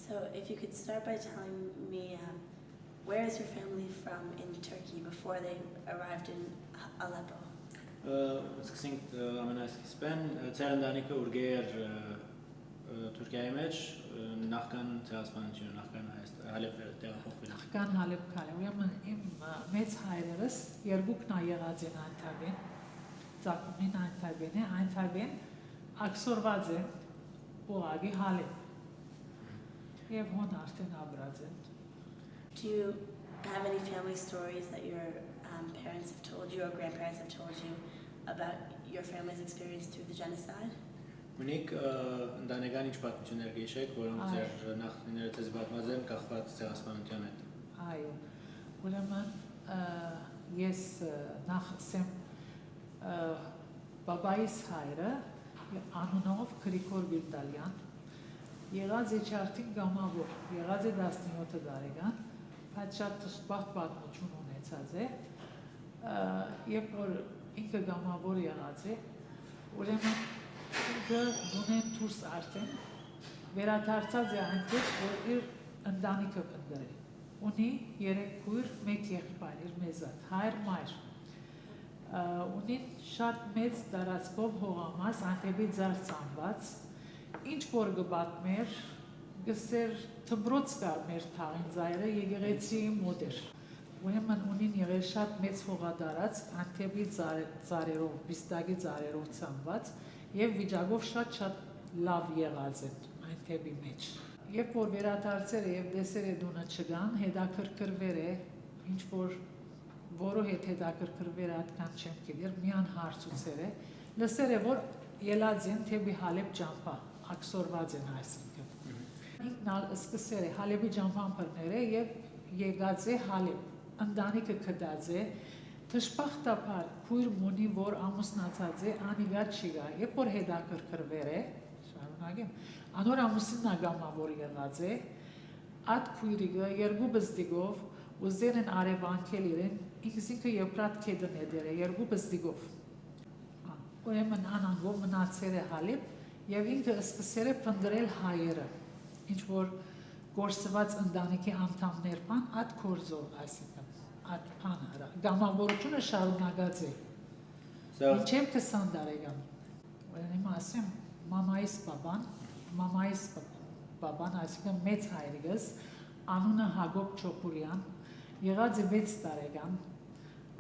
So if you could start by telling me where is your family from in Turkey before they arrived in Aleppo? Սկսենք ամենասկիզբեն ցերնդանիկը ուրգեր Թուրքիայի մեջ նախքան ցեղասպանությունը, նախքան Հալեփը տեղափոխվելը։ Նախքան Հալեփ քալը, ուրեմն իմ մեծ հայրերս երկուքն ա եղած են Անտարբեն, ծագումին Անտարբեն է, Անտարբեն աքսորված են ուղղակի Հալեփ։ Եվ հոն արդեն ապրած են։ Do you have any family stories that your parents have told you or grandparents have told you about your family's experience through the genocide? Ունիք ընտանեկան ինչ պատմություններ գիշեք, որոնք ձեր նախնիները ձեզ պատմած են կախված ցեղասպանության հետ։ Այո։ Ուրեմն ես նախ ասեմ բաբայիս հայրը անունով Գրիգոր Վիրդալյան եղած է չարթին գամավոր, եղած է 17 տարեկան, բայց շատ թշպախտ պատմություն ունեցած է, երբ որ ինքը գամավոր եղած է, ուրեմն դունեն դուրս արդեն վերադարձած է այնտեղ, որ իր ընտանիքը կնդրել։ Ունի 3 քույր, 1 եղբայր, իր մեզատ, հայր մայր։ Ունի շատ մեծ տարածքով հողամաս, այնտեղի ձար ծանված, ինչ որ գբատմեր, գսեր թմբրոց կար մեր թաղին ձայրը եկեղեցիի մոտ էր։ Ուրեմն ունին եղել շատ մեծ հողադարած, այնտեղի ծարերով, բիստագի ծարերով ծանված եւ վիճակով շատ լավ եղած են այնտեղի մեջ։ Երբ որ վերադարձել է եւ դեսեր է դունը չգան, հետաքրքրվեր է, ինչ որ որը հետ հետաքրքրվեր այդքան չեմ գիտեր, միան հարցուցեր է, լսեր է որ ելած են թեպի Հալեփ ճամփա, աքսորված են այսինքն։ Ինքն սկսել է Հալեփի ճամփան բռնել է եւ եկած է Հալեփ, ընտանիքը գտած է, թշպախտաբար քույր մունի որ ամուսնացած է, անիգա չի գա, երբ որ հետաքրքրվեր է, շարունակեմ, անոր ամուսինն ագամավոր եղած է, այդ քույրիկը երկու բզդիգով ուզեր են արևանքել իրեն, ինքսինքը եփրատ քեդն է դերը, երկու բզդիգով։ Ուրեմն անանգով մնացել է Հալեփ եւ ինքը սկսել է փնտրել հայերը, ինչ որ գործված ընտանիքի անդամներ բան այդ կորզով, այսինքն այդ բանը գամավորությունը շարունակած է։ Մինչև 20 տարեկան։ Ուրեմն ասեմ մամայիս բաբան, այսինքն մեծ հայրիկս, անունը Հակոբ Չոպուրյան, եղած է 6 տարեկան,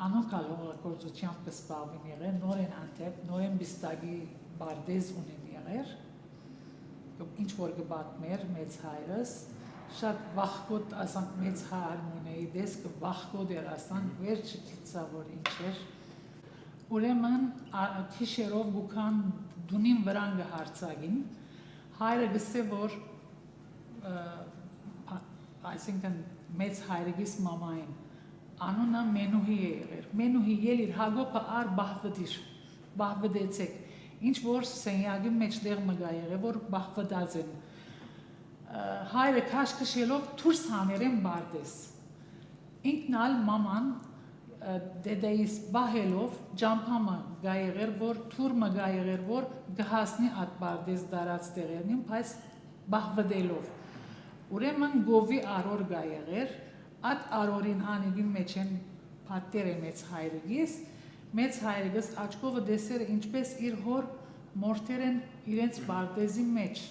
անոնք հողագործությամբ կսպահվին եղել, նոր են Անտեպ, նոր են բիստագի բարդեզ ունեն եղել, ինչ որ կպատմեր մեծ հայրս, շատ վախկոտ ասանք մեծ հարմոնեի դեսքը վախկոտ էր ասանք վերջը գիտա որ ինչ էր ուրեմն քիշերով գուքան դունին վրան գհարցագին հայրը գսե որ այսինքն մեծ հայրիկիս մամային անունը Մենուհի է եղել Մենուհի ելիր Հակոբը ար բահվդեցեք ինչ որ սենյակի մեջ դեղ մգա եղել որ բահվդած են հայրը քաշքշելով դուրս հաներ են բարդես ինքն ալ մաման դեդեիս բահելով ջամփամը գա եղեր որ թուրմը գա եղեր որ գհասնի այդ բարդես դարած տեղերին բայց բահվդելով ուրեմն գովի արոր գա եղեր այդ արորին անիվի մեջ են պատեր է մեծ հայրիկս աչքովը դեսեր ինչպես իր հոր մորթեր են իրենց բարդեզի մեջ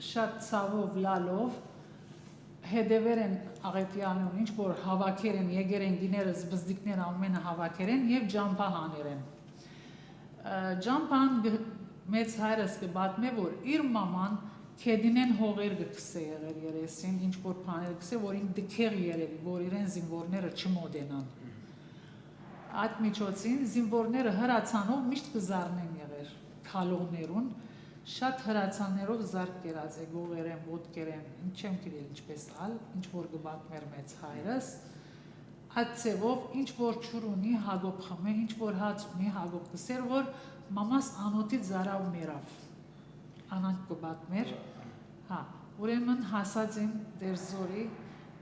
շատ ցավով լալով հետևեր են աղետյանուն ինչ որ հավաքեր են եկեր են գիները զբզդիկներ ամենը հավաքեր են եւ ջամփա հաներ են ջամփան մեծ հայրս կբատմե որ իր մաման քեդինեն հողեր գքսե եղեր երեսին ինչ որ բաներ գքսե որ ինք դքեր երևի որ իրեն զինվորները չմոդենան այդ միջոցին զինվորները հրացանով միշտ կզառնեն եղեր քալողներուն շատ հրացաններով զարկ կերած է գողերեն ոտքերեն չեմ գիտել ինչպես ալ ինչ որ գբատմեր մեծ հայրս այդ ցևով ինչ որ ճուր ունի Հակոբ խմե ինչ որ հաց ունի Հակոբ կսեր որ մամաս անոթի զարավ մերավ անանք գբատմեր հա ուրեմն հասած են դերզորի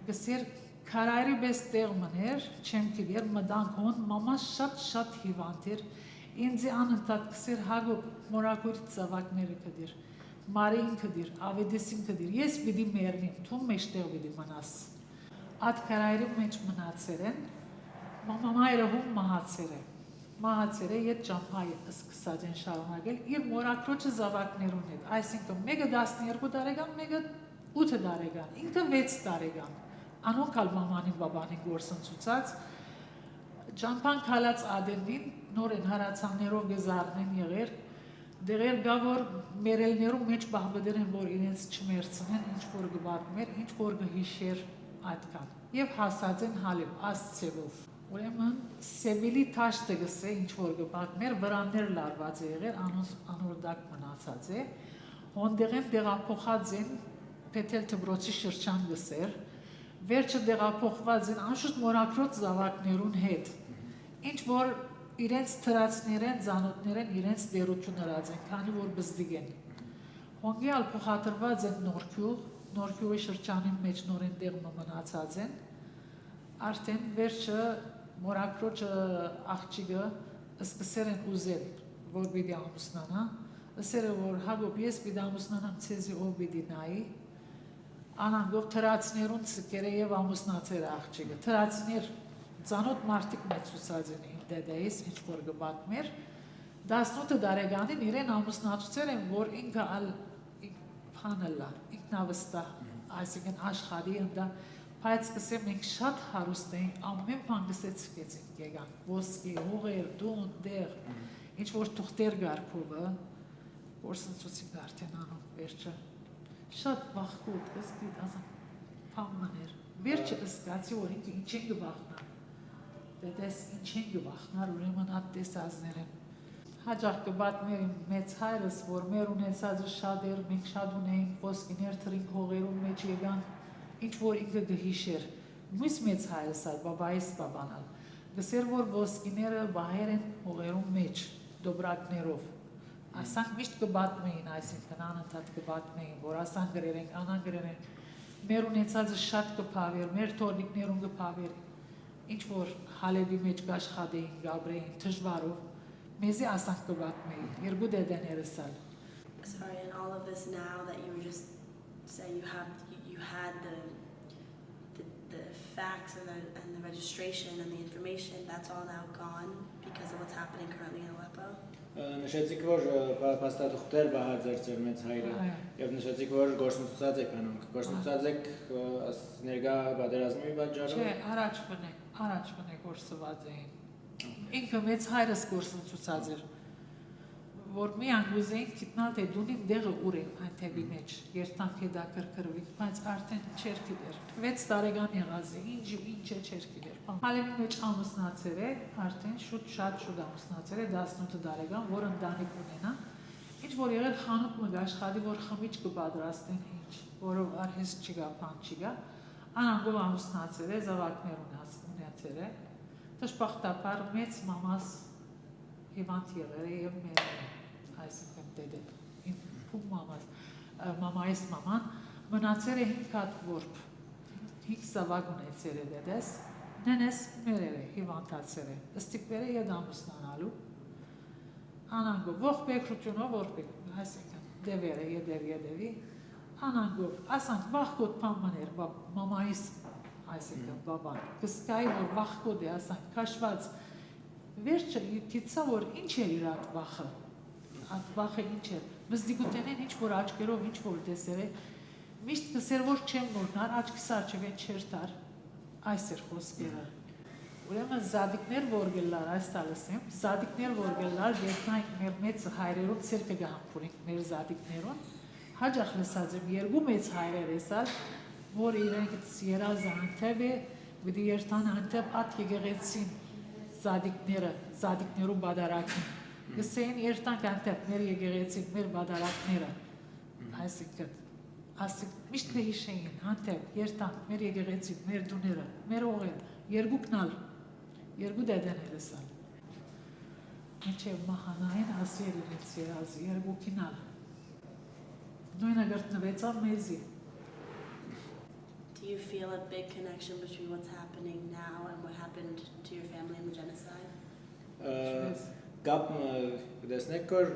գսեր քարայրի բես տեղ մներ չեմ գիտեր մտանք հոն մամաս շատ հիվանդ էր ինձ անընդհատ կսեր Հակոբ մորակուրի ծավակները կդիր Մարին կդիր, ավեդեսին կդիր, ես պիտի մերնիմ, թու մեջտեղ պիտի մնաս։ Այդ կարայրի մեջ մնացեր են, մամայրը հում մահացեր է։ Մահացեր է, ետ ճամփայ սկսած են շարունակել իր մորակրոջը զավակներուն հետ, այսինքն մեկը 12 տարեկան, մեկը 8 տարեկան, ինքը 6 տարեկան։ Անոնք ալ մամանին բաբանին գործընծուցած ճամփան քալած ադենին նորեն հարացաններով գզարնեն եղեր, դեղեր գա որ մերելներու մեջ բահբդեր են որ իրենց չմերցնեն, ինչ որ գվատմեր, ինչ որ գհիշեր այդքան։ Եվ հասած են հալիվ ասցևով։ Ուրեմն Սևիլի թաշտը գսե ինչ որ գվատմեր, վրաններ լարված է եղեր, անորդակ մնացած է։ Հոնդեղեն դեղափոխած են Պետել Թբրոցի շրջան գսեր, վերջը դեղափոխված են անշուշտ մորակրոց զավակներուն հետ։ Ինչ որ իրենց թրացներեն, զանոթներեն իրենց դերություն հրած են, քանի որ բզդիգ են։ Հոնգի ալ փոխադրված են Նորքյուղի շրջանի մեջ նորեն դեղ մնացած են, արդեն վերջը մորակրոջը աղջիկը սկսեր են ուզել, որ պիտի ամուսնանա, ասերը որ հագոբ ես պիտի ամուսնանամ ցեզի ով պիտի նայի, անանգով թրացներուն ցկերը եւ ամուսնացեր աղջիկը, թրացներ Ծանոթ մարդիկ մեծուսած են իմ դեդայիս, ինչ որ գբատմեր, 18 տարեկանին իրեն ամուսնացուցեր են, որ ինքը ալ փանելա, ինքնավստահ, այսինքն աշխարհի ընդա, բայց կսեմ մենք շատ հարուստ ենք, ամեն բան գսեցկեցինք եկան, ոսկի, հողեր, դուն, դեղ, ինչ որ թուղթեր գարկովը, գործընծուցինք արդեն անում վերջը, շատ վախկոտ, ըսկիտ, ասան, փամմաներ, վերջը ըսկացի, որ ինքը ինչ են գվախնա, դեդես ինչ են գվախնար, ուրեմնատ տեսածներ են։ Հաջախ կբատմեր իմ մեծ հայրս, որ մեր ունեցածը շատ էր, մենք շատ ունեինք, ոսկիներ թրինք հողերում մեջ եկան, ինչ որ ինքը գհիշեր, մույս մեծ հայրս ալ, բաբայիս բաբանալ, գսեր որ ոսկիները բահեր են հողերում մեջ, դոբրակներով, ասանք միշտ կբատմեին, այսինքն անընդհատ կբատմեին, որ ասանք գրեր ենք, անան գրեր ենք, մեր ունեցածը շատ կփավեր, մեր թորնիկներուն կփավեր, ինչ որ հալեվի մեջ գաշխադեին, գաբրեին, թժվարով, մեզի ասանք կբատմեին, երկու դեդեներս ալ։ Sorry, and all of this now that you were just saying you had the facts and the registration and the information, that's all now gone because of what's happening currently in Aleppo? Նշեցիք, որ փաստաթուղթեր բահաձեր ձեր մեծ հայրը եւ նշեցիք, որ գործընծուցած եք անոնք։ Գործընծուցած եք ներկա պատերազմի պատճառով։ Չէ, առաջ բնե գործված էին։ Ինքը մեծ հայրս գործընծուցած էր, որ մի անգուզեին գիտնալ թե դունին դեղը ուր է այն թևի մեջ, երտանք հետա կրկրվիկ, բայց արդեն չեր գիտեր։ 6 տարեկան եղած է, ինչ է չեր գիտեր։ Հալեվի մեջ ամուսնացել է, արդեն շատ ամուսնացել է 18 տարեկան, որ ընտանիք ունենա, ինչ որ եղել խանութ մը աշխատի, որ խմիչ կպատրաստեն ինչ, որով արհես չկա, բան չկա, անանգով ամուսնացել է, զավակներ ունեցել է, դժբախտաբար մեծ մամաս հիվանդ եղել է եւ մեռել է, այսինքն դեդե, իմ փում մամայիս մաման մնացել է 5 հատ որբ, 5 զավակ ունեցել է դեդես, նենես մերել է, հիվանդացել է, ստիպվել է ետ ամուսնանալու, անանգով, ողբեկրությունով որբեք, այսինքն դևեր է, եդևի, անանգով, ասանք վախկոտ պամաներ, մամայիս, այսինքն բաբան, կսկայի, որ վախկոտ է, ասանք, կաշված, վերջը գիծա, որ ինչ էր իր այդ վախը ինչ էր, մզդիգութենեն ինչ որ աչկերով, ինչ որ դեսեր է, միշտ կսեր, որ չեմ նորնար, աչկիս արջևեն չեր տար, այս էր խոսքերը։ Ուրեմն զադիկներ որ գելար, այս տալս եմ, զադիկներ որ գելար, երբնայք մեր մեծ հայրերում ցերկը գահամփուրինք մեր զադիկներուն, հաջախ լսած եմ, երկու մեծ հայրեր էսալ, որ իրենք երազը անթև է, վիդի երթան անթև ատ եկեղեցին զադիկներու բադարակին, գսեին երթանք անթև մեր եկեղեցին, մեր բադարակները, այսինքն, միշտ կհիշեին, անթև, երթանք, մեր եկեղեցին, մեր դուները, մեր ողերը, երկուքնալ, երկու դեդեներս ալ, մինչև մահանային ասեր իրենց երազի, երկուքինալ, նույնը գրտնվեցավ մեզի, Do you feel a big connection between what's happening now and what happened to your family in the genocide? Կապ դեսնեք որ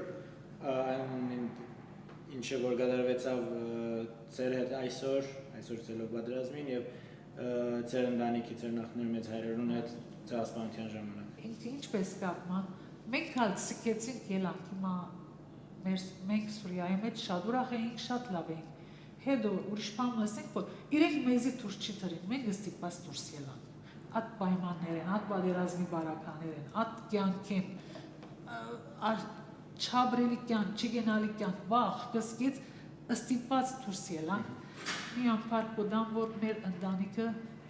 ինչ ինչը որ կատարվեցավ ծեր հետ այսօր ցելով պատերազմին եւ ծեր ընտանիքի ծեր նախնի մեծ հայրերուն հետ ցեղասպանության ժամանակ։ Ինչպես կապմա, մենք հալ սկեցինք ելանք հիմա մենք Սուրիայի մեջ շատ ուրախ էինք, շատ լավ էինք։ Հետո ուրիշ բան ասենք, որ իրենք մեզի դուրս չի թրին, մենք ստիպված դուրս ելանք։ Այդ պայմաններն, այդ պատերազմի բարականերն, այդ կյանքին, չաբրելի կյանք, չգենալի կյանք, վախ, կսկից ստիպված դուրս ելանք։ Մի ամփար կոդամ, որ մեր ընտանիքը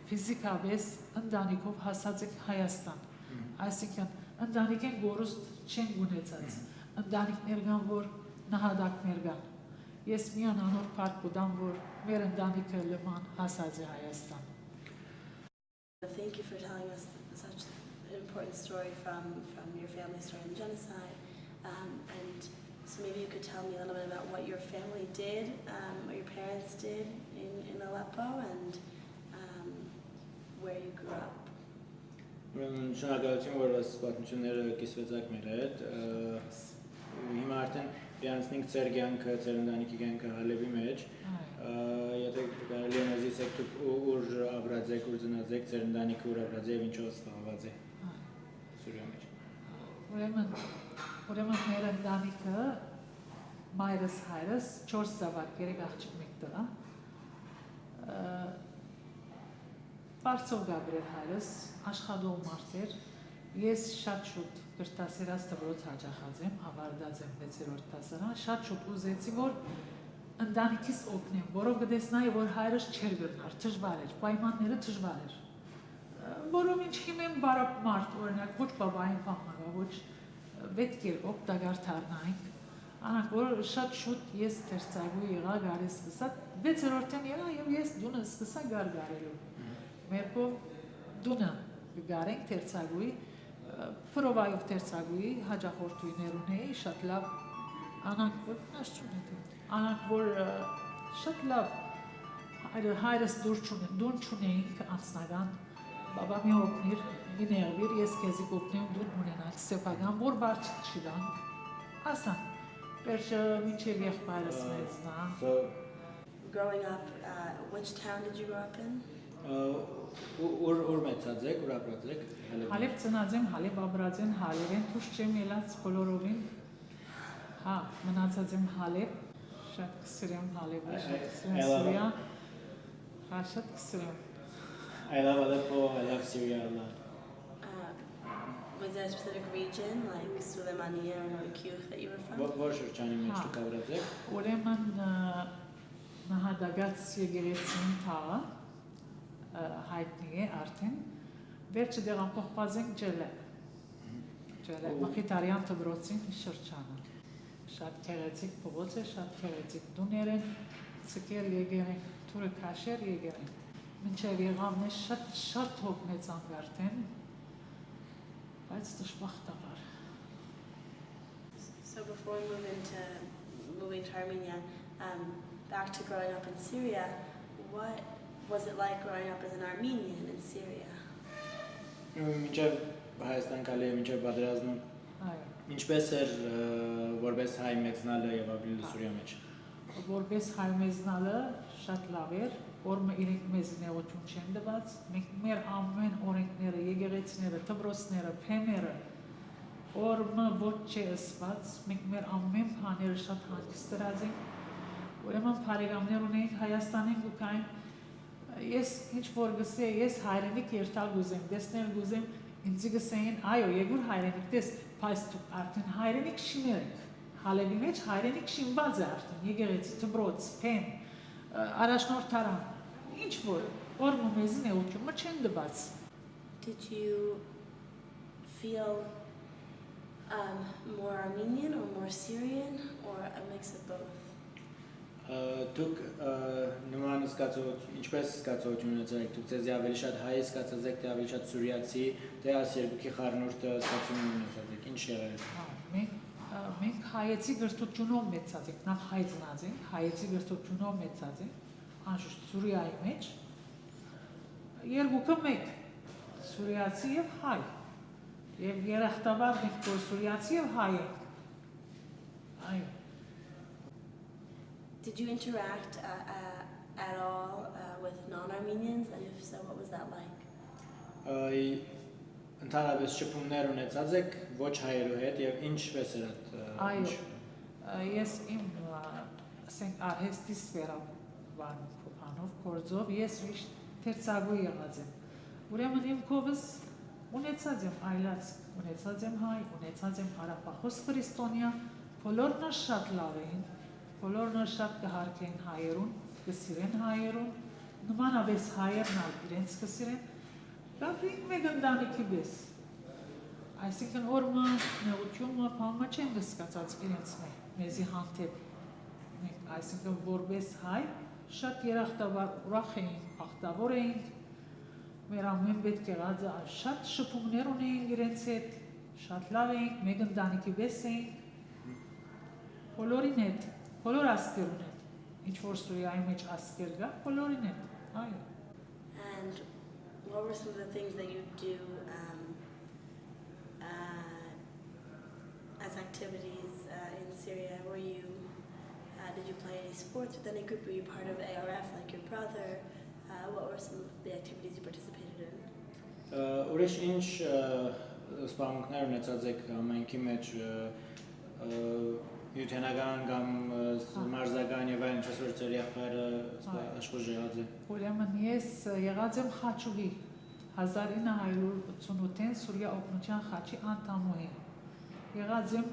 ֆիզիկապես ընտանիքով հասած է Հայաստան։ Այսինքն ընտանիք են գորուստ չեն ունեցած։ Ընտանիքներ կան, որ նահատակներ կան։ Ես մի անոր փառք կոդամ, որ մեր ընտանիքը լման հասած է Հայաստան։ Thank you for telling us such an important story from your family story in the genocide. And so maybe you could tell me a little bit about what your family did, what your parents did in Aleppo, and where you grew up. Շնորհակալություն, որ այս պատմությունները կիսվեցաք մեր հետ։ Հիմա արդեն իրանցնենք ծեր կյանքը, ծեր ընտանիքի կյանքը Հալեբի մեջ։ Եթե կարելի է մեզ ասեք դուք ուր ապրած եք, ուր ծնած եք, ծեր ընտանիքը ուր ապրած է եւ ինչով զբաղված է Սուրիայի մեջ։ Ուրեմն մեր ընտանիքը մայրս հայրս 4 զավակ, 3 աղջիկ, 1 տղա։ Բարձր Գաբրիել հայրս աշխատող մարդ էր։ Ես շատ շուտ գրտասերած դպրոց հաճախած եմ, ավարտած եմ 6-րդ դասարան, շատ շուտ ուզեցի, որ ընտանիքիս օգնեմ, որով կտեսնայի, որ հայրս չէր գրնար, դժվար էր, պայմանները դժվար էր։ Որով ինչ հիմեն բարապ մարդ, օրինակ, ոչ բաբային պահնագա, ոչ պետք էր օգտակար դառնայինք։ Անակ, որ շատ շուտ ես դերձագույ եղա, գարի սկսա, 6-րդն եղա եւ ես դունը սկսա գարգարելու։ Մերկով դունը գարենք դերձագույ, Պրովայով դերձագույ, հաջախորդույներ ունեի, շատ լավ, անակ, որ անակ, որ շատ լավ հայրս դուն չունեինք անցնական, բաբա մի օգնիր, մի ներվիր, ես կեզի կոպնեմ դուն ունենալ, սեպական, որ բարձ չիրանք, ասան, վերջը մինչև եղբայրս մեզ նա։ Growing up, which town did you grow up in? Ուր մեծած եք, ուր ապրած եք։ Հալեբ ծնած եմ, Հալեբ ապրած եմ, Հալեբ են դուրս չեմ ելած բոլորովին։ Հա, մնացած եմ Հալեբ, շատ կսրեմ Հալեբը, շատ կսրեմ Սուրիա, հա, շատ կսրեմ։ I love Aleppo, I love Syria a lot. Was there a specific region, like Suleimaniye or Noikiyuch, that you were from? Որ շրջանի մեջ դուք ապրած եք։ Ուրեմն նահատակած եկեղեցին թաղը հայտնի է արդեն, վերջը դեղամփոխված ենք Ջելե, Մխիթարյան դպրոցին շրջանը։ Շատ քեղեցիկ փողոց է, շատ քեղեցիկ տուներ են, ցկել եկել են, թուրը քաշեր եկել են։ Մինչև եղավն է շատ հոգ մեծանք արդեն, բայց դժբախտաբար։ So before moving to Armenia, back to growing up in Syria, what was it like growing up as an Armenian in Syria? Մինչև Հայաստան գալի է, մինչև պատերազմը, ինչպես էր որպես հայ մեծնալը եւ ապրիլը Սուրիա մեջ։ Որպես հայ մեծնալը շատ լավ էր, որ իրենք մեզ նեղություն չեն տված, մենք մեր ամեն օրենքները, եկեղեցիները, դպրոցները, փեները, օրը ոչ չէ ըսված, մենք մեր ամեն բաները շատ հանգիստ դրած ենք։ Ուրեմն բարեկամներ ունենք Հայաստանին ու կային ես ինչ որ գսե, ես հայրենիք երթալ գուզեմ, տեսնել գուզեմ, ինձ գսեին, այո, եգուր հայրենիք, տես, բայց դու արդեն հայրենիք շիներ եք, Հալեբի մեջ հայրենիք շինված է արդեն, եկեղեցի, դպրոց, փեն, առաջնորդարան, ինչ որ, օրը մեզին էությունը չեն տված։ Did you feel more Armenian or more Syrian or a mix of both? Դուք նման ինչպես զգացողություն ունեցեք, դուք ձեզ ավելի շատ հայ զգացած եք, թե ավելի շատ սուրիացի, թե այս երկուքի խառնուրդ զգացում ունեցած եք, ինչ եղել է։ Մենք հայեցի գրթությունով մեծած ենք, նախ հայ ծնած ենք, հայեցի գրթությունով մեծած ենք, անշուշտ Սուրիայի մեջ, երկուքը մեկ, սուրիացի և հայ, և երախտաբար մենք որ սուրիացի և հայ ենք, այո։ Did you interact at all with non-Armenians, and if so, what was that like? Ընդհանրապես շփումներ ունեցած եք ոչ հայերու հետ եւ ինչպես էր այդ Այո, ես իմ ասենք արհեստի սֆերայով գործով ես միշտ թերցագու եղած եմ։ Ուրեմն իմ կովս ունեցած եմ այլացք, ունեցած եմ հայ, ունեցած եմ հարաբախոս քրիստոնյա, բոլորն շատ լավ էին, բոլորն շատ կհարգեն հայերուն, կսիրեն հայերուն, նմանապես հայերն ալ իրենց կսիրեն, կապրին մեկ ընտանիքի պես։ Այսինքն օրմը նեղությունը պամը չեն դսկացած իրենց մեզի հանդեպ։ Մենք այսինքն որպես հայ շատ երախտաբար ուրախ էինք, ախտավոր էինք, մեր ամեն պետք եղած շատ շփումներ ունեինք իրենց հետ, շատ լավ էինք, մեկ ընտանիքի պես էինք, բոլորին հետ, բոլոր ասկերուն հետ, ինչ որ Սուրիայի մեջ ասկեր գա, բոլորին հետ, այո։ And what were some of the things that you do as activities in Syria? Did you play any sports with any group? Were you part of ARF like your brother? What were some of the activities you participated in? Ուրիշ ինչ սպառնալիքներ ունեցած եք ամենքի մեջ յութենական կամ մարզական եւ այլն ինչպես որ ծեր եղբայրը աշխուժ եղած է։ Ուրեմն ես եղած եմ խաչուհի 1988-ին Սուրիա օգնության խաչի անդամուհի։ Եղած եմ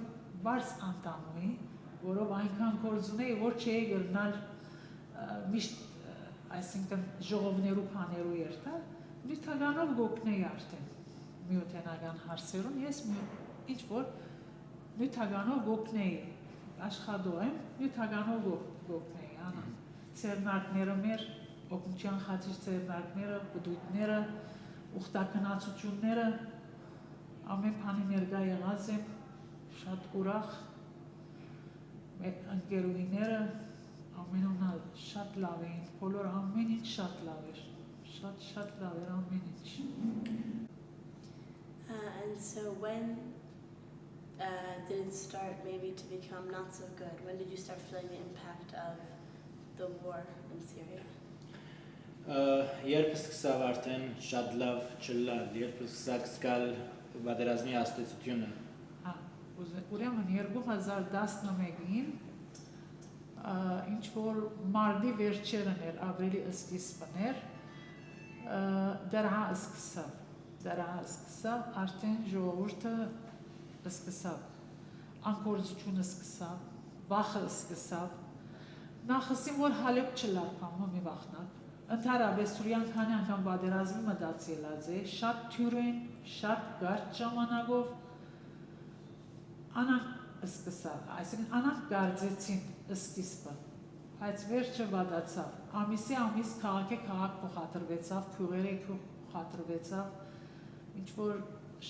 բարձ անդամուհի, որով այնքան գործ ունեի, որ չէի գտնալ միշտ այսինքն ժողովներու բաներու երթալ, նյութականով գոկնեի արդեն միութենական հարցերում, ես ինչ որ նյութականով գոկնեի, աշխատող եմ, նյութականով գոկնեի, անա, ծերնակները մեր, օգնության խաչի ծերնակները, բդույթները, ուխտակնացությունները, ամեն բանի ներկա եղած եմ, շատ ուրախ, մեր ընկերուհիները, ամենոնալ շատ լավ էին, բոլոր ամեն ինչ շատ լավ էր, շատ լավ էր ամեն ինչ։ And so when did it start maybe to become not so good? When did you start feeling the impact of the war in Syria? Երբ սկսավ արդեն շատ լավ չլալ, երբ սկսակ զգալ պատերազմի աստեցությունը։ Ուրեմն 2011-ին ինչ որ մարտի վերջերն էր, ապրիլի սկիզբն էր, դրա սկսավ, արդեն ժողովուրդը սկսավ, անկործությունը սկսավ, վախը սկսավ, նախասին որ հալեպ չլար պամը մի վախնակ, ընդհանրապես Սուրիան քանի անգամ պատերազմի մտած ելած է, շատ թյուր են, շատ կարճ ժամանակով, անանք սկսավ, այսինքն անանք գարձեցին սկիզբը, բայց վերջը վատացավ, ամիսի ամիս քաղաք փոխադրվեցավ, քյուղերը փոխադրվեցավ, ինչ որ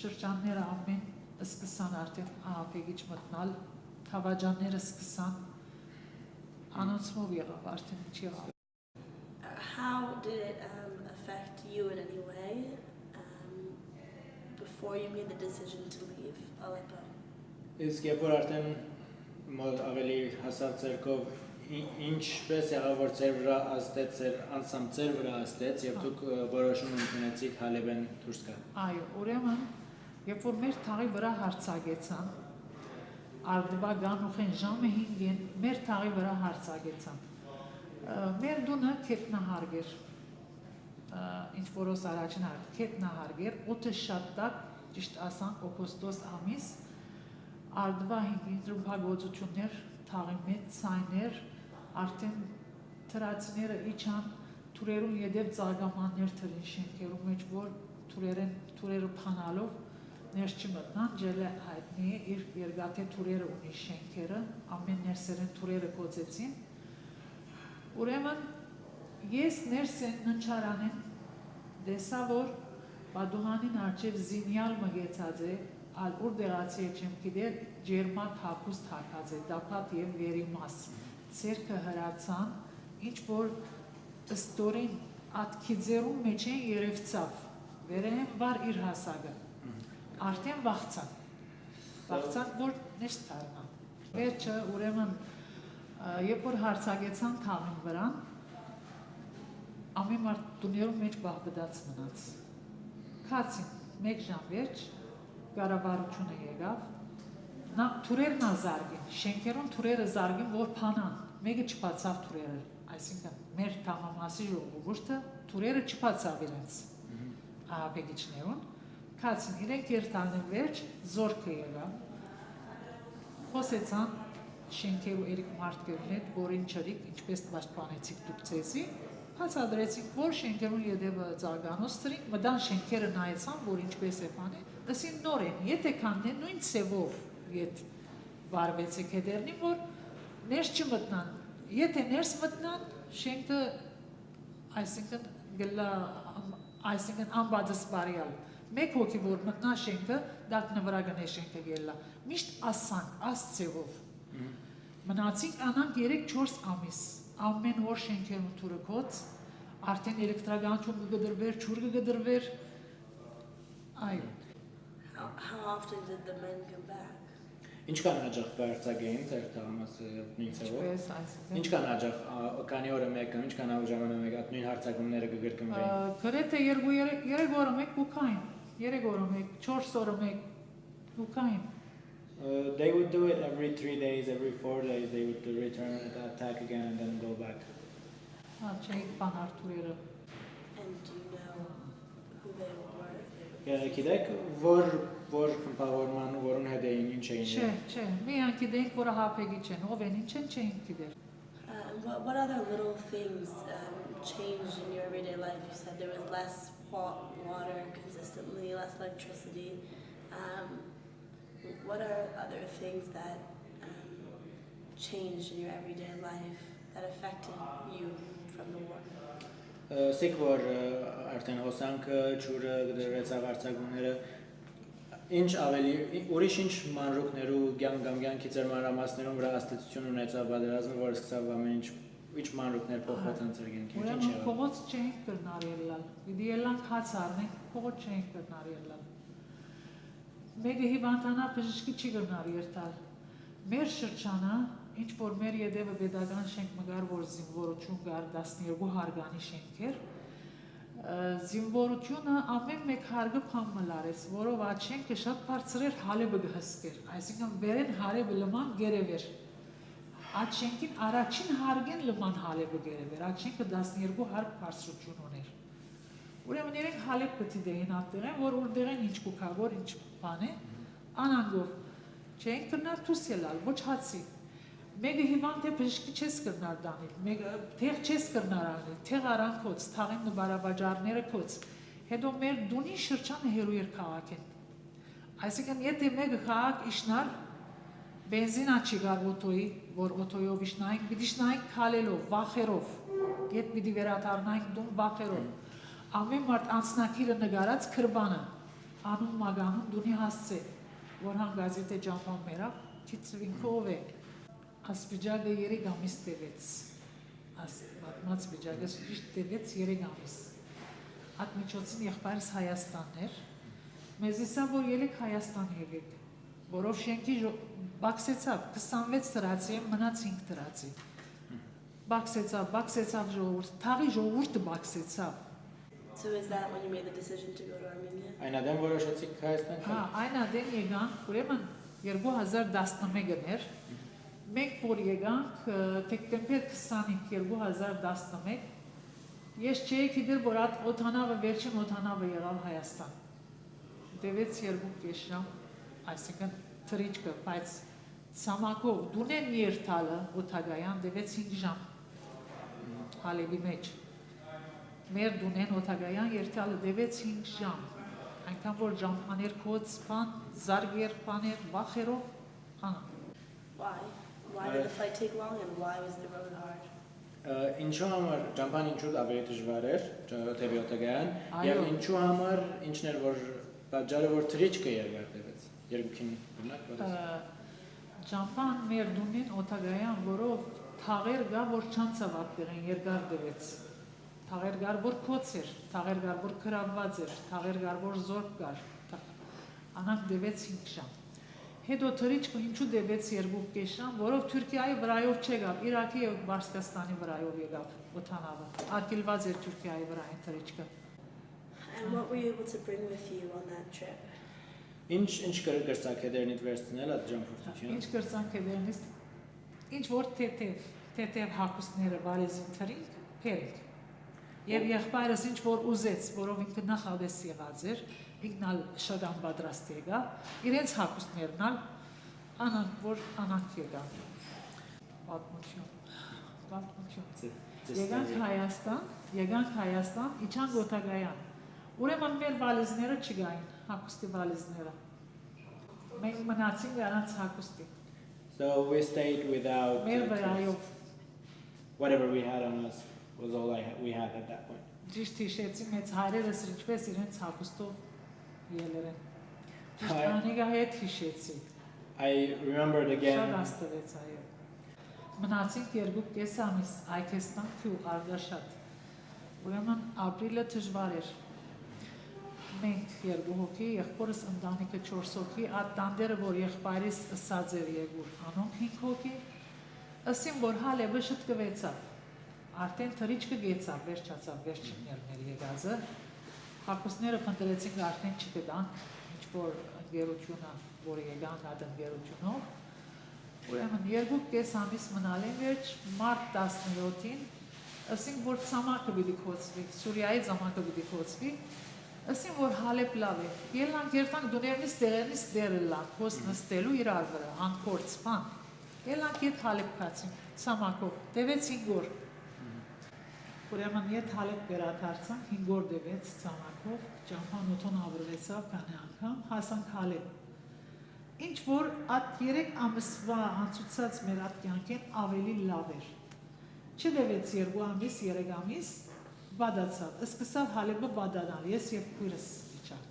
շրջանները ամեն սկսան արդեն ահապեգիչ մտնալ, թավաջանները սկսան, անոնցմով եղավ արդեն ինչ եղավ։ How did it affect you in any way before you made the decision to leave Aleppo? Իսկ երբ որ արդեն ավելի հասավ ցերկով ինչպես եղավ որ ծեր վրա ազդեց ծեր անսամ ծեր վրա ազդեց եւ դուք որոշում ունեցիք Հալեբեն դուրս գալ։ Այո, ուրեմն երբ որ մեր թաղի վրա հարցակեցան արդվական ուխեն ժամը 5-ին մեր թաղի վրա հարցակեցան։ Մեր դունը քետնահարկ էր։ Ինչ որոս առաջին քետնահարկ էր, օդը շատ տաք, ճիշտ ասանք օգոստոս ամիս արդվա 5-ին դրամփագործություններ, թաղի մեծ ցայներ, արդեն թրացիները իջան, թուրերուն յետև ծագամաններ թրին շենքերու մեջ, որ թուրերը փանալով ներս չմտնան, ջելը հայտնի է, իր երկաթե թուրերը ունի շենքերը, ամեն ներսերեն թուրերը կոծեցին, ուրեմն ես ներս են ննչարանեն դեսա, որ բադուհանին արջև զինյալ մգեցած է, ալ ուր դեղացի է չեմ գիտեր, ջերմատ հապուստ հարկած է, դապատ և վերի մաս, ծերքը հրացան, ինչ որ ստորին ատքիձերում մեջ են երևցավ, վերեն վար իր հասագը, արդեն վաղցան, որ նեշտ թարնան, վերջը ուրեմն երբ որ հարցակեցան թաղին վրան, ամեն մարդ տուներում մեջ բաղբդած մնաց։ Քացին, 1 ժամ վերջ, կառավարությունը եկավ, նա թուրերն ազարգին, շենքերում թուրերը զարգին, որ փանան, մեկը չփացավ թուրերը, այսինքն մեր թամամասի ժողովուրդը թուրերը չփացավ իրենց ահաբեկիչներուն, քացին, իրենք երթալն վերջ, զորքը եկավ, խոսեցան շենքերու երեք մարդկերուն հետ, որին չրիկ, ինչպես պաշտպանեցիք դուք ձեզի, հացադրեցիք, որ շենքերուն ետևը ծարգանոց ծրինք, մդան շենքերը նայեցան, որ ինչպես է պանի, ըսին նոր են, եթե կաննեն նույն ծևով ետ վարվեցիք հետերնի, որ ներս չմտնան, եթե ներս մտնան, շենքը, այսինքն անբադս բարյալ, մեկ հոգի, որ մտնա շենքը, դակ նվրա գնե շենքը գելլա, միշտ ասանք, աս ծևով, մնացինք անանք 3-4 ամիս, ամեն օր շենքերուն թուրը կոց, արդեն էլեկտրագանչում կգդրվեր, չուր կգդրվեր, այո։ How often did the men come back? Ինչքան հաճախ կարձակեին ձեր թաղամասը նույն ծևով։ Ինչպես այսինքն։ Ինչքան հաճախ քանի օրը մեկ կամ ինչքան ժամանակ մեկ այդ նույն հարցակումները կգրկնվեին։ Գրեթե 2-3 օրը մեկ կուքային, 3 օրը մեկ, 4 օրը մեկ կուքային։ They would do it every 3 days, every 4 days. They would return and attack again and then go back. Չէի բանար թուրերը։ And do you know who they were? Գիտեք, որ խմբավորման որուն հետ էին ինչ էին։ Չէ, միայն գիտենք, որ հապեգի չեն, ով են, ինչ են, չէին գիտեր։ What other little things changed in your everyday life? You said there was less water consistently, less electricity. What are other things that changed in your everyday life that affected you from the war? Սիկ որ արդեն հոսանքը, ջուրը, դրվեցավ արցակումները, ինչ ավելի ուրիշ ինչ մանրուքներու կյանքի ձեր մանրամասներում վրա աստեցություն ունեցավ պատերազմը, որ սկսավ ամեն ինչ մանրուքներ փոխվեցան ձեր կյանքի, ինչ ուրեմն փողոց չենք կրնար ելալ, պիտի ելանք հաց առնենք, փողոց չենք կրնար ելալ։ Մեկը հիվանդանա բժշկի չի կրնար երթալ։ Մեր շրջանը, ինչ որ մեր ետևը պետական շենք մգար, որ զինվորություն կար 12 հարգանի շենքեր, զինվորությունը ամեն մեկ հարգը փամ մլարեց, որով այդ շենքը շատ բարձր էր հալեբը գհսկեր, այսինքն վերեն հալեբը լման գերևեր։ Այդ շենքին առաջին հարգեն լման հալեբը գերևեր, այդ շենքը 12 հարկ բարձրություն ուներ։ Ուրեմն իրենք հալեբ պտի դեին ատեղեն, որ ուրդեղեն ինչ կուքավոր, ինչ բան է, անանգով, չենք կրնար թուս ելալ, ոչ հացի։ Մեկը հիվանդ է բժշկի չես կրնար դանիլ, մեկը թեղ չես կրնար անել, թեղ արանքոց, թաղին նբարավաջարները կոց, հետո մեր դունի շրջանը հերու էր քաղաքեն։ Այսինքն եթե մեկը քաղաք իշնար, բենզինա չի գար օտոյի, որ օտոյով իշնայինք, պիտի իշնայինք քալելով, վախերով, ետ պիտի վերադառնայինք դուն վախերով։ Ամեն մարդ անցնակիրը նգարած քրբանը, անում մագանում դունի հասցե, որ հան գազետե ճամփան մերավ, չիցվինքով է, ասպիջագը 3 ամիս տևեց, մատմաց պիջագը շիշտ տևեց 3 ամիս, այդ միջոցին եղբայրս Հայաստանն էր, մեզ իսա, որ ելեք Հայաստան եղեք, որով շենքի բաքսեցավ, 26 տրացի եմ, մնաց 5 տրացի, բաքսեցավ ժողորդ, թաղի ժողորդը բաքսեցավ, So is that when you made the decision to go to Armenia? Այն ադեմ որոշեցիք Հայաստան գալ։ Այն ադեմ եկանք, ուրեմն 2011-ն էր, մենք որ եկանք դեկտեմբեր 25 2011, ես չէի գիտեր, որ այդ օդանավը վերջին օդանավը եղավ Հայաստան։ Դևեց 2 ժամ, այսինքն թրիչկը, բայց ցամաքով դունեն երթալը օթագայան դևեց 5 ժամ։ Հալեվի մեջ։ Մեր դունեն օթագայան երթալը դևեց 5 ժամ, այնքան որ ժամփաներ կոց, պան, զարգեր, պաներ, վախերով, հանը։ Why? Why did the flight take long and why was the road hard? Ինչու համար ճամփան ինչու ավելի դժվար էր, թեպի օթագայան, եւ ինչու համար ինչն էր որ պատճառը որ թրիչկը երկար տևեց, երկուքին բնակ։ Ճամփան մեր դունեն օթագայան, որով թաղեր գա, որ չանցավ ապտեղեն երկար տևեց։ Թաղեր գար, որ կոց էր, թաղեր գար, որ կրավված էր, թաղեր գար, որ զորք գար, անանք դևեց 5 ժամ։ հետո թրիչքը ինչու դեպեց երկու կեշան, որով Թուրքիայի վրայով չեկավ, Իրաքի եւ Բարսկաստանի վրայով եկավ օթանավը։ Արգելված էր Թուրքիայի վրա այն թրիչքը։ And what were you able to bring with you on that trip? Ինչ կրծակ հետերնիդ վերցնել այդ ճամփորդությունը։ Ինչ կրծանք է դերնից, ինչ որ թեթև հագուստները վարեզին թրինք, փերինք։ Եվ եղբայրս ինչ որ ուզեց, որով ինքը նախավես եղած էր, ինքնալ շատ անպատրաստ եկա, իրենց հագուստներն ալ անանք որ անանք եկան։ Պատմություն։ Եկանք Հայաստան, իջան Գոթագայան։ Ուրեմն մեր վալիզները չգային, հագուստի վալիզները։ Մենք մնացինք առանց հագուստի։ So we stayed without Մեր վրայով whatever we had on us was all we had at that point. ճիշտ հիշեցի մեծ հայրերս ինչպես իրենց հագուստով ելեր են։ Ճիշտ անիգա հետ հիշեցի։ I remembered Շատ again. աստվեց այո։ Մնացինք 2.5 ամիս Այքեստան քյուղ Արգաշատ։ Ուրեմն ապրիլը դժվար էր։ Մենք 2 հոգի, եղբորս ընտանիքը 4 հոգի, այդ տանդերը որ եղբայրիս ըսած էր Եգուր, անոնք 5 հոգի, ըսին որ հալեբը շտկվեցավ։ Արդեն թրիչքը գեցավ, վերջացավ, վերջինն էր մեր եկածը։ Հագուստները փնտրեցինք արդեն չգտանք, ինչ որ ընկերությունը, որ եկան այդ ընկերությունով։ Ուրեմն 2.5 ամիս մնալ են վերջ, մարտ 17-ին, ըսին որ ցամաքը պիտի կոչվի, Սուրիայի ցամաքը պիտի կոչվի, ըսին որ Հալեբ լավ է։ Ելանք երթանք դուներնից դերենից դերելանք, հոս նստելու իրար վրա, անկորց բան։ Ելանք ետ Հալեբ կացինք, ցամաքով, տևեց 5 օր։ Ուրեմն ետ Հալեբ վերադարձանք, 5 օր տևեց ցամաքով, ճամփան օթոն ավրվեցավ քանի անգամ, հասանք Հալեբ։ Ինչ որ այդ 3 ամսվա անցուցած մեր այդ կյանքեն ավելի լավ էր։ Չդևեց 2 ամիս, 3 ամիս, վադացավ, սկսավ Հալեբը վադանալ, ես և քույրս իջանք։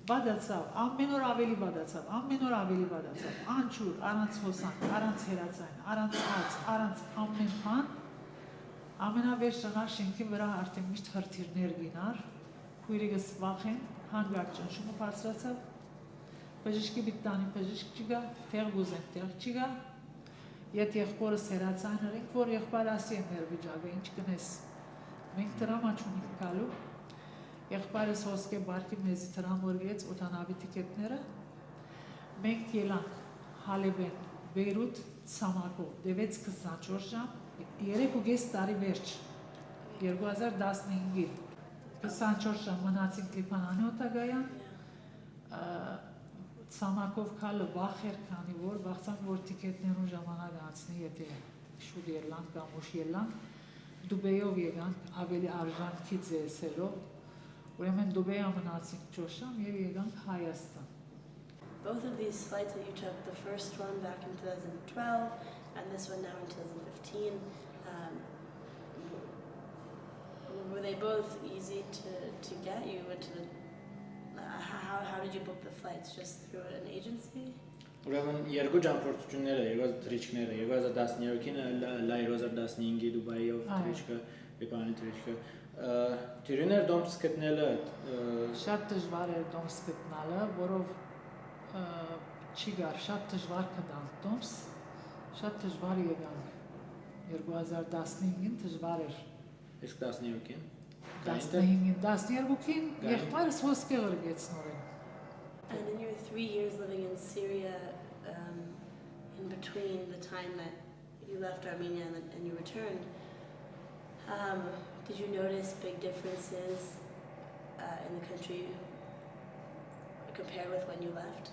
Վադացավ, ամեն օր ավելի վադացավ, ամեն օր ավելի վադացավ, անջուր, առանց հոսանք, առանց հերացային, առանց հաց, առանց ամեն բան, ամենավերջը ճանար շենքի վրա արդեն միշտ հրթիռներ գինար, քույրիկս վախեն, հանգակ ճնշումը բարձրացավ, բժիշկի բիտանի բժիշկ չգա, տեղ գուզեն, տեղ չգա, ետ եղբորս հերացային հրենք, որ եղբայր ասի է մեր վիճակը, ինչ կնես, մենք տրամա չունենք կալու, եղբայրս հոսկե բարկի մեզի տրամորվեց օտանավի տիկետները, մենք ելանք Հալեբեն, Բեյրութ, Ցամաքով, դևեց 24 ժամ, 3.5 տարի վերջ, 2015-ին, 24 ժամ մնացինք Լիբանանի օտագայան, Ցամաքով քալը վախ էր, քանի որ վախցանք, որ տիկետներուն ժամանակ անցնի, եթե շուտ ելանք կամ ուշ ելանք, Դուբեյով եկանք ավելի արժանքի ձեսելով, ուրեմն Դուբեյա մնացինք 4 ժամ և եկանք Հայաստան։ Both of these flights that you took, the first one back in 2012 and this one now in 2015, were they both easy to get? You went to the how did you book the flights? Just through an agency? Ուրեմն երկու ճամփորդությունները, 2013-ին, 2015-ի Դուբայով թրիչքը, Լիբանանի թրիչքը, Թյուրիներ դոմս գտնելը Շատ դժվար էր դոմս գտնալը, որով չի գար, շատ դժվար կդանք դոմս, շատ դժվար եկանք, 2015-ին դժվար էր, իսկ 17-ին, 12-ին եղբայրս հոսկե ղրգեց նորեն։ And in your 3 years living in Syria, in between the time that you left Armenia and you returned, did you notice big differences in the country compared with when you left?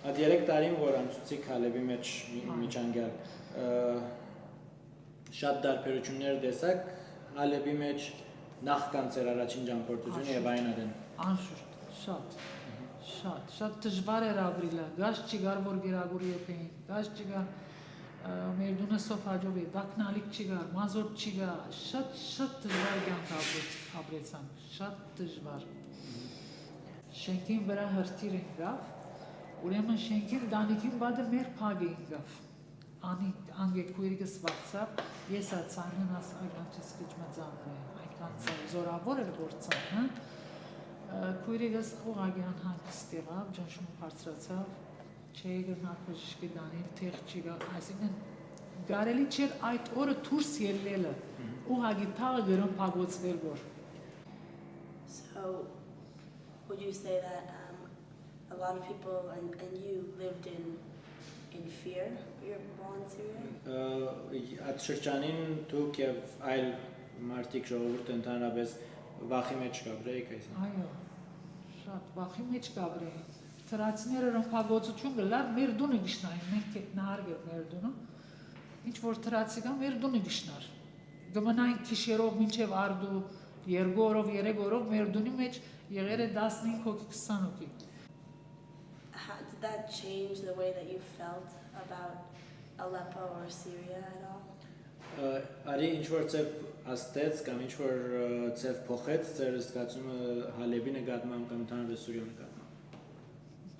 Այդ 3 տարին, որ անցուցիկ Հալեբի մեջ միջանկյալ, շատ դարբերություններ տեսակ, Հալեբի մեջ նախքան ծեր առաջին ճամփորդությունը եւ այն արեն։ Անշուշտ, շատ դժվար էր ապրիլը, գազ չգար, որ գերագուրի եփեին, գազ չգար, մեր դունեսով հաջով է, դակնալիք չգար, մազոտ չգար, շատ դժվար կյանք ապրեցանք, շատ դժվար։ Շենքին վրա հրթիռ ընկավ, ուրեմն շենքին դանիքին բադը մեր փագ ընկավ, անգեքույրիկս վախցավ, ես ացանն աս այլանչս կիչ մծանր է, այնքան զորավոր էր որ ծանը, Քույրիկս ուղղակի անհանգիստ եղավ, ճնշումը բարձրացավ, չէի գնալ բժշկի տանին, թեղ չի գա, այսինքն կարելի չէր այդ օրը դուրս ելնելը, ուղղակի թաղը գրում փակոցվել որ։ So, would you say that a lot of people and you lived in fear while in Syria? Այդ շրջանին դուք եւ այլ մարդիկ ժողովուրդը ընդհանրապես վախի մեջ կաբրեիք այս։ Այո, շատ վախի մեջ կաբրեին։ Թրացիները ռմփագործություն գլար մեր դունը գիշնային, մենք նահարգել մեր դունը, ինչ որ թրացի կա մեր դունը գիշնար։ Գմնային քիշերով մինչև արդու 2 օրով 3 օրով մեր դունի մեջ եղել է 15 հոգի 20 հոգի։ Did that change the way that you felt about Aleppo or Syria at all? Արի ինչ որ ծև աստեց կամ ինչ որ ծև փոխեց ձեր զգացումը Հալեբի նկատմամբ կամ ընդհանրապես Սուրիա նկատմամբ։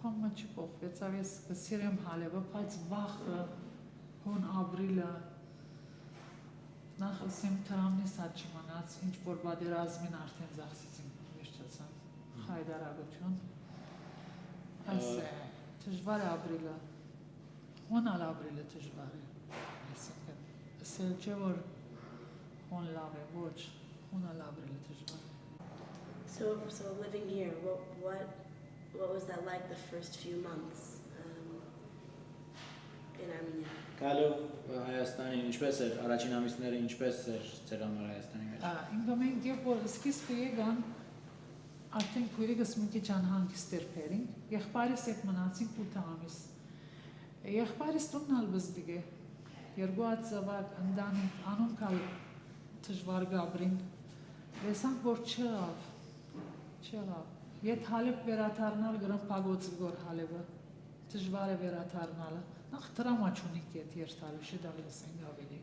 Փամը չփոխվեց, ավես կսիրեմ Հալեբը, բայց վախը, հոն ապրիլը նախ ասեմ տրամնի սատ չմնաց, ինչ որ բادرազմին արդեն զախսեցին վերջացան խայդարագություն։ Այս դժվար է ապրիլը, հոնալ ապրիլը դժվար է, այսինքն ասել չէ որ հոն լավ է, ոչ, հոնալ ապրիլը դժվար է։ So living here, what was that like the first few months in Armenia? Գալով Հայաստանին ինչպես էր, առաջին ամիսները ինչպես էր ձեր համար Հայաստանի մեջ։ Ինքը մենք երբ որ սկիզբը եկան, արդեն քույրիկս մի քիչ անհանգիստ էր բերին, եղբայրս հետ մնացինք 8 ամիս։ Եղբայրս տունն ալբզդիկ է, երկու հատ զավակ ընտանիք, անոնքալ դժվար գաբրին, լեսանք որ չեղավ, ետ Հալեբ վերաթարնալ գրում պագոցի որ Հալեբը, դժվար է վերաթարնալը, նախ տրամա չունիք ետ երթալու, շեդալես ենք ավելի,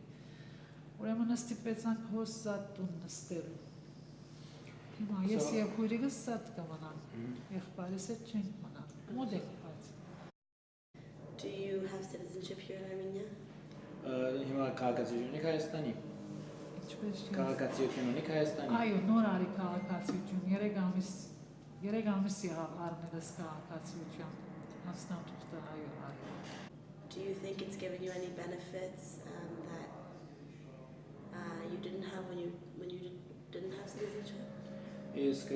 ուրեմն ստիպեցանք հոս զատ տուն նստելու, հիմա ես և քույրիկս զատ կմնանք, եղբայրս հետ չենք մնանք, մոդ ենք բայց։ Do you have citizenship here in Armenia? Հիմա քաղաքացիություն ունիք Հայաստանի։ Ինչպես չի։ Քաղաքացիություն ունիք Հայաստանի։ Այո, նոր արի քաղաքացիություն, 3 ամիս եղավ արմենս քաղաքացիության, անցնատուղթը այո արի։ Do you think it's given you any benefits that you didn't have when you didn't have citizenship? Իսկ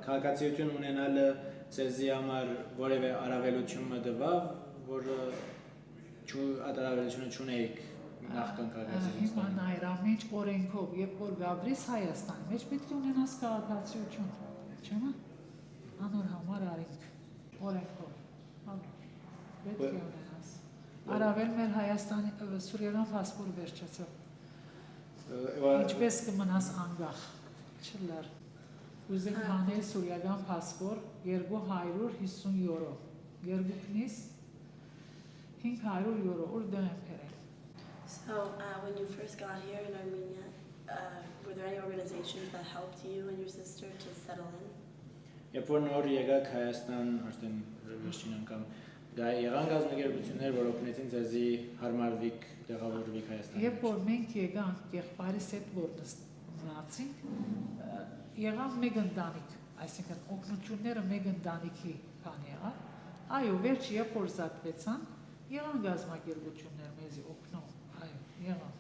քաղաքացիություն ունենալը ձեզի համար որևէ առավելություն մտվավ, որ առավելությունը չունեիք նախքան քաղաքացիություն։ Հիմա նայր ամենջ օրենքով, երբ որ գաբրիս Հայաստանի մեջ պետք է ունենաս քաղաքացիություն, չեմա, անոր համար արինք, օրենքով, պետք է ունենաս։ Առավել մեր Հայաստանի սուրիական պասպոր վերջացավ, ինչպես կմնաս անգախ, չլար, ուզենք հանել սուրիական պասպոր 250 եուրո, երկուքնիս 500 եուրո, որ դեմ պերել։ So when you first got here in Armenia, were there any organizations that helped you and your sister to settle in? Երբ որ նոր եկաք Հայաստան, արդեն վերջին անգամ եղան գազམ་ագերբություններ, որ օգնեցին ձեզի հարմարվիք, տեղավորվիք Հայաստանում։ Երբ որ մենք եկանք եղբայրս հետ որ մնացինք, եղավ մեկ ընտանիք, այսինքն օգնությունները մեկ ընտանիքի բան եղավ։ Այո, վերջ երբ որ զատվեցան, եղան գազམ་ագերբություններ մեզի օգնող, այո, եղան։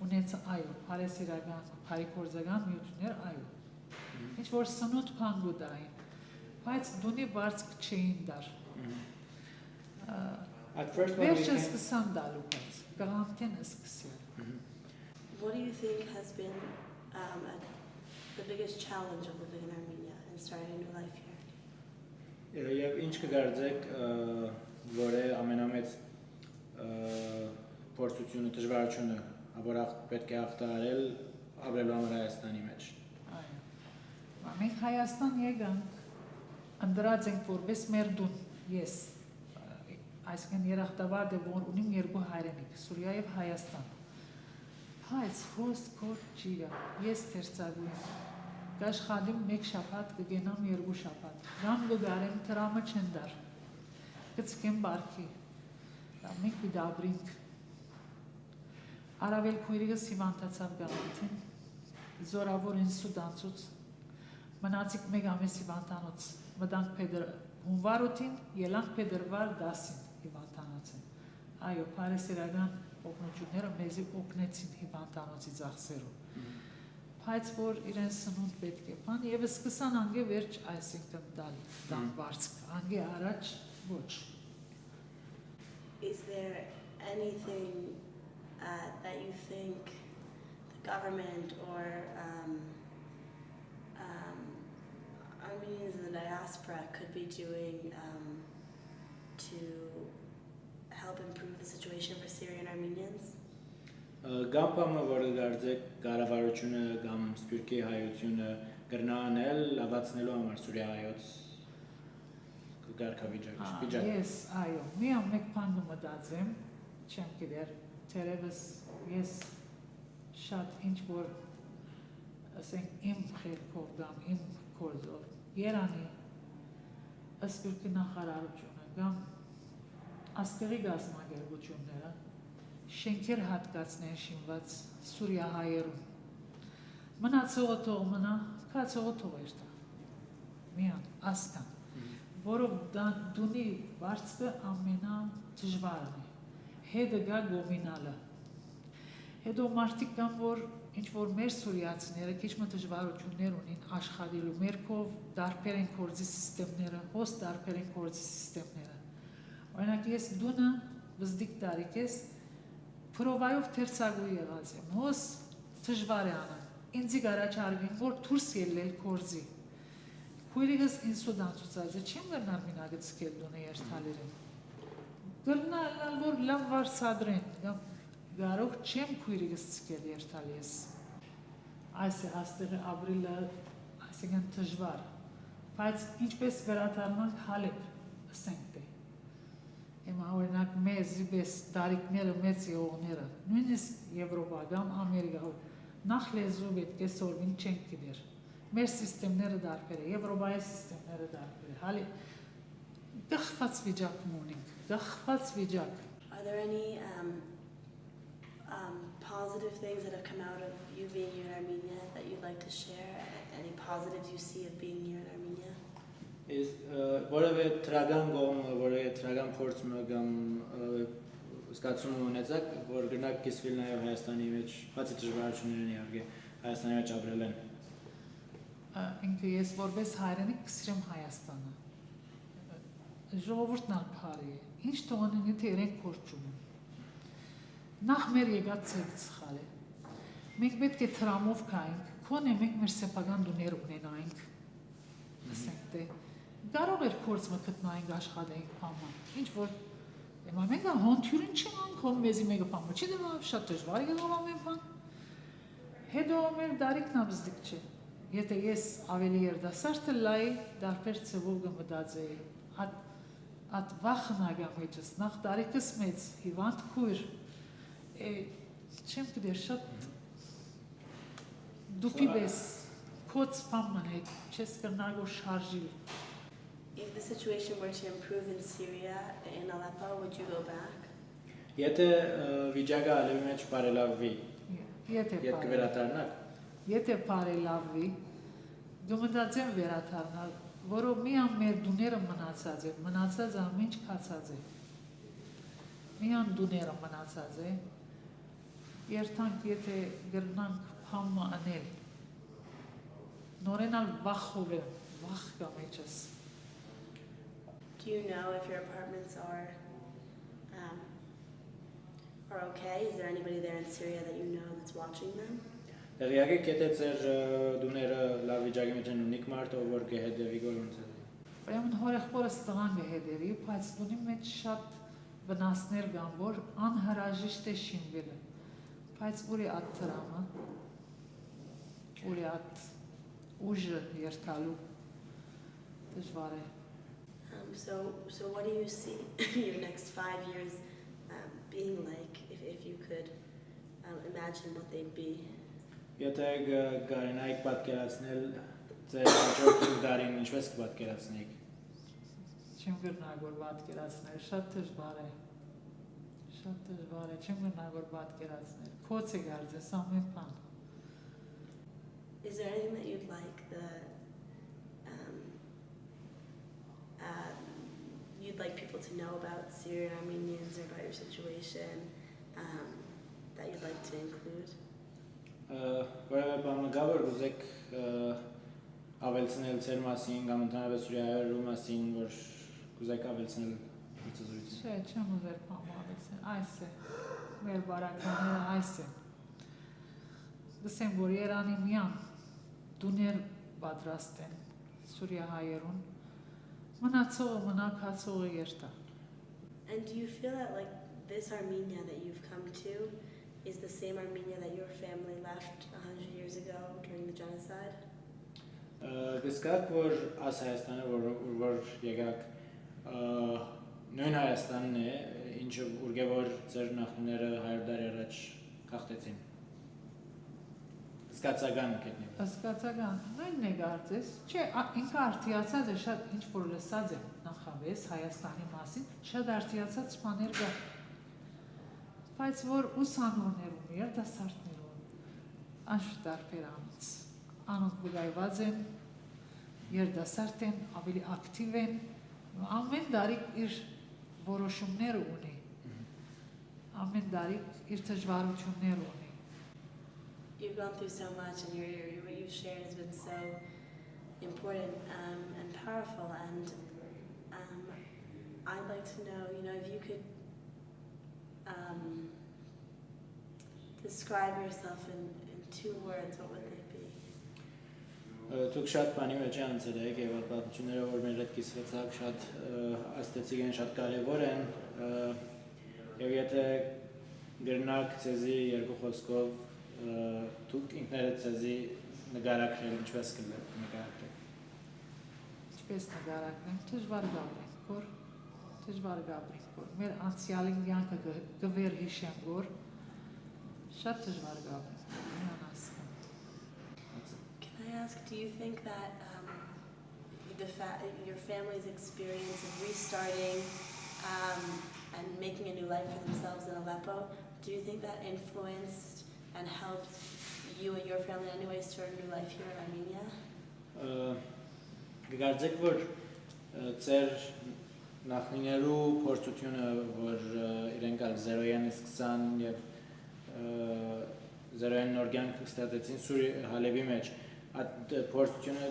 Ունեցա այո, հարեսիրական, հարիկորձական միություններ, այո։ Ինչ որ սնոտ փանգուդային, բայց դունի վարձք չէին դար։ Վերջը սկսան դալու բայց, գաղամտեն սկսել։ What do you think has been the biggest challenge of living in Armenia and starting a new life here? Եվ ինչ կգարձեք, որ է ամենամեծ փորձությունը, դժվարությունը, որ պետք է հաղթահարել ապրելու համար Հայաստանի մեջ։ Այո։ Մենք Հայաստան եկանք, ընդրած ենք որպես մեր դուն, ես, այսինքն երախտավարդ է, որ ունիմ երկու հայրենիք, Սուրիա և Հայաստան։ Բայց հոստ կոր չի գա, ես թերցագույն, կաշխադիմ մեկ շապատ, կգենամ 2 շապատ, ռամ գգարեմ տրամը չնդար, կծկեմ բարքի, մենք բիդաբրինք, Արավել քույրիկս հիվանդացավ գաղանթին, զորավոր ինսուտ անցուց, Մնացիկ մեկ ամիս հիվանդանոց, մտանք հունվար 8-ին, ելանք փետրվար 10-ին հիվանդանոցին։ Այո, փարեսերական օգնությունները մեզի օգնեցին հիվանդանոցի ծախսերով։ Բայց որ իրեն սնունդ պետք է բան, եւ սկսան անգե վերջ, այսինքն դան վարձք, անգե առաջ ոչ։ Is there anything that you think the government or Armenians in the diaspora could be doing to help improve the situation for Syrian Armenians? Գամպամը, որը դարձեք կառավարությունը կամ Սփյուռքի հայությունը կրնանել լավացնելու համար Սուրիա հայոց կարգավիճակ։ Ես, այո, միամ մեկ բան մտածեմ, չեմ գիտեր, թերևս ես շատ ինչ որ ասենք իմ խելքով կամ իմ կորձով Երանի Սփյուռքի նախարարությունը կամ աստղի գազམ་ագերբությունները շենքեր հատկացնեն շինված Սուրիա հայերում։ Մնացողը թող մնա, քացողը թող երթա։ Միան, աստան, որով դունի վարձքը ամենադժվարն է։ Հետը գա գոմինալը։ Հետո մարդիկ կան, որ ինչ որ մեր սուրիացիները քիչ մը դժվարություններ ունին աշխատելու մերքով դարբեր են կորձի սիստեմները, հոս դարբեր են կորձի սիստեմները։ Օրինակ ես դունը վզդիկ տարիք ես Փրովայով թերցագու եղած եմ, հոս դժվար է անը, ինձի գարաչարվին, որ դուրս ելնել կորձի։ Քույրիկս ինձ սուդանցուցած է, չեմ գրնալ մինագը ցկել դունը երթալերեն։ Գրնալ, որ լավ վարսադրեն, գարող չեմ քույրիկս ցկել երթալ ես։ Այս է աստեղը ապրիլը, այսինքն դժվար, բայց ինչպես վերադառնանք Հալեբ, ասենք թե։ Հիմա օրինակ մեզ իբես տարիքները մեծ եղողները, նույնիսկ Եվրոպա կամ Ամերիկա, նախ լեզու պետք է սորվին չենք գիտեր։ Մեր սիստեմները դարբեր է, Եվրոպայի սիստեմները դարբեր է, հալի դխված վիճակում ունենք, դխված վիճակ։ Are there any positive things that have come out of you being here in Armenia that you'd like to share? Any positives you see of being here in Armenia? Is որևէ թրագան գոմ, որևէ թրագան փորձը կամ զգացում ունեցաք, որ գնաք կիսվել նաև Հայաստանի մեջ, բացի դժվարություններն իհարկե Հայաստանի մեջ ապրել են։ Ինքը ես որպես հայրենիք կսիրեմ Հայաստանը։ Ժողովուրդն ալ բարի է։ Ինչ տոնին թե իրենք փորձում են։ Նախ մեր եկած ցեք սխալ է։ Մենք պետք է տրամով կայինք, քոնե մենք մեր սեփական դուներ ունենայինք։ Ասենք թե Կարող էր փորձը գտնայինք աշխատենք բամը։ Ինչ որ հիմա մենք հոնթյուրին չենք հոմ մեզի մեկը բամը չի դեռ շատ դժվար է գնալ ամեն բան։ Հետո մեր դարիքն ավզդիկ չէ։ Եթե ես ավելի երդասարդ լայի դարբեր ծովով գմտածեի, at վախնագամ էջս նախ դարիքս մեծ հիվանդ քույր չեմ գիտեր շատ դուպի բես կոց բամն է չես կրնագո շարժիլ։ If the situation were to improve in Syria, in Aleppo, would you go back? Եթե վիճակը ալեվի մեջ բարելավվի, եթե կվերադառնաք։ Եթե բարելավվի, գումտածեմ վերադառնալ, որով միան մեր դուները մնացած է, մնացած ամինչ քացած է։ Միան դուները մնացած է։ Երթանք եթե գրնանք փամը անել։ Նորենալ վախով է, վախ կամեջս։ Do you know if your apartments are okay? Is there anybody there in Syria that you know that's watching them? Տեղյակ եք, եթե ձեր դուները լավ վիճակի մեջ են ունիք մարդ, ով որ կհետևի գորոնց է։ Ուրեմն հորեղբորս տղան կհետևի, բայց դունի մեջ շատ վնասներ կան, որ անհրաժեշտ է շինվելը։ Բայց ուրի ատ տրամը, ուրի ատ ուժը երթալու դժվար է։ So what do you see your next 5 years being like, if you could imagine what they'd be? Եթե կարենայիք պատկերացնել ձեր հաջորդ դարին ինչպես կպատկերացնեիք։ Չեմ գրնալ որ պատկերացնել, շատ դժվար է։ Շատ դժվար է, չեմ գրնալ որ պատկերացնել։ Քոց է գարձես ամեն բան։ Is there anything that you'd like the you'd like people to know about Syrian Armenians or about your situation that you'd like to include? Որևէ բան կա, որ ուզեք ավելցնել ձեր մասին կամ ընդհանրապես Սուրիայում մասին, որ կուզեք ավելցնել հարցազրույցին։ Չեմ ուզեր պահպանեցել, այս է, մեր բարականները այս է։ Գսեմ, որ Երանի միան դուներ պատրաստ են Սուրիա հայերուն, մնացողը մնակացողը երթա։ And do you feel that like this Armenia that you've come to is the same Armenia that your family left 100 years ago during the genocide? Գսկակ, որ աս Հայաստանը, որ եկակ նույն Հայաստանն է, ինչը ուրգե որ ձեր նախնիները 100 տարի առաջ կախտեցին։ Սկացական կետնի։ Սկացական, նույնն է կարծես, չէ, ինքը արդիացած է շատ ինչ որ լսած է նախավես Հայաստանի մասին, շատ արդիացած բաներ կա։ Բայց որ ուսանողներում, երիտասարդներում, անշուշտ տարբերանից, անոնք վկայված են, երիտասարդ են, ավելի ակտիվ են, ամեն դարիք իր որոշումները ունի, ամեն դարիք իր դժվարությունները ունի։ You've gone through so much, and what you've shared has been so important and powerful. And I'd like to know, if you could describe yourself in 2 words, what would they be? Դուք շատ բանի մեջ անցել եք եւ պատմությունները, որ մեր հետ կիսվեցաք, շատ աստեցիկ են, շատ կարեւոր են եւ եթե գրնակ ցեզի երկու խոսքով դուք ինքներդ ցեզի նկարագրել ինչպես կնկարագրեք։ Ինչպես նկարագրեմ, դժվար գաբրենք, որ դժվար գաբրենք, որ մեր անցյալի կյանքը գվերհիշեմ, որ շատ դժվար գաբրենք, միան ասեմ։ Can I ask, do you think that your family's experience of restarting and making a new life for themselves in Aleppo, do you think that influenced and helped you and your family in any way start a new life here in Armenia? Գարցեք, որ ձեր նախնիներու փորձությունը, որ իրենք ալ 0-ին սկսան եւ 0-ին նոր կյանք ստացեցին Հալեբի մեջ, այդ փորձությունը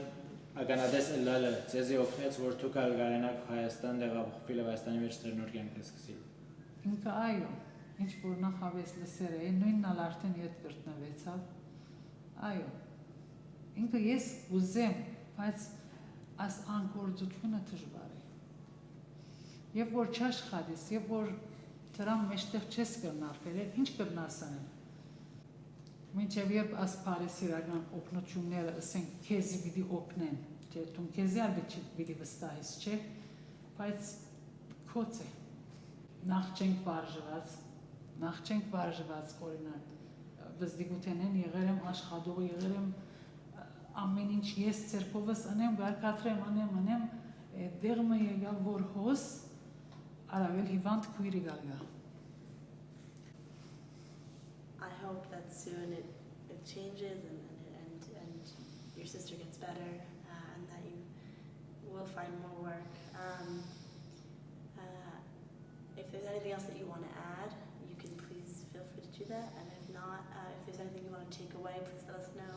ականադես լալը ցեզի օգնեց, որ դուք ալ գարենակ Հայաստան տեղափոխվել եւ Հայաստանի մեջ ձեր նոր կյանքը սկսել։ Ինքը այո, ինչ որ նախավես լսեր է, նույնն ալ արդեն ետ կրտնվեցավ, այո, ինքը ես ուզեմ, բայց այս անկործությունը դժվար է, և որ չաշխատես, և որ դրան մեջտեղ չես կրնարվել, ինչ կրնաս անել, մինչև երբ այս պարեսիրական օգնությունները ասենք քեզի պիտի օգնեն, չէ, տուն քեզի ալ պիտի վստահես, չէ, բայց քոց է, նախ չենք վարժված, օրինակ, բզդիգութենեն եղեր եմ աշխատող, եղեր եմ ամեն ինչ ես ծերկովս անեմ, գարկաթրեմ, անեմ, դեղմը եղավ, որ հոս, արավել հիվանդ քույրի գալգա։ I hope that soon it changes and your sister gets better and that you will find more work. If there's anything else that you want to add, you can please feel free to do that. And if not, if there's anything you want to take away, please let us know.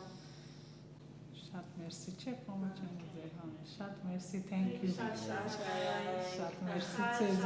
Շատ մերսի, չէ, կոմը չեմ ուզեր, շատ մերսի, thank you, շատ մերսի ծեզ,